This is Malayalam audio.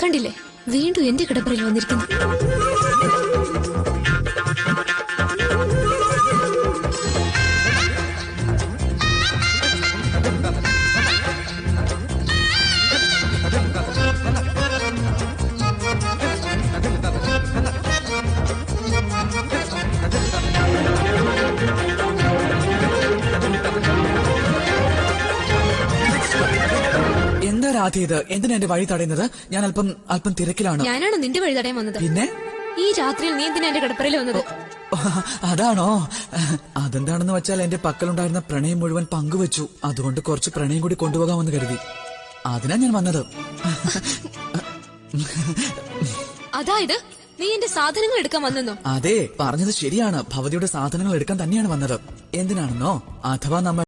കണ്ടില്ലേ, വീണ്ടും എന്റെ കിടപ്പറയിൽ വന്നിരിക്കുന്നു. എന്താ രാധ ഇത്? എന്തിനാ എന്റെ വഴി തടയുന്നത്? ഞാൻ അല്പം തിരക്കിലാണ്. ഞാനാണ് നിന്റെ വഴി തടയാൻ വന്നത്. പിന്നെ ഈ രാത്രിയിൽ നീ എന്തിനാ എന്റെ കിടപ്പറയിൽ വന്നത്? അതാണോ? അതെന്താണെന്ന് വെച്ചാൽ എന്റെ പക്കലുണ്ടായിരുന്ന പ്രണയം മുഴുവൻ പങ്കുവെച്ചു. അതുകൊണ്ട് കുറച്ച് പ്രണയം കൂടി കൊണ്ടുപോകാമെന്ന് കരുതി. അതിനാ ഞാൻ വന്നത്. അതായത് നീ എന്റെ സാധനങ്ങൾ എടുക്കാൻ വന്നെന്നോ? അതെ, പറഞ്ഞത് ശരിയാണ്. ഭവതിയുടെ സാധനങ്ങൾ എടുക്കാൻ തന്നെയാണ് വന്നത്. എന്തിനാണെന്നോ? അഥവാ നമ്മൾ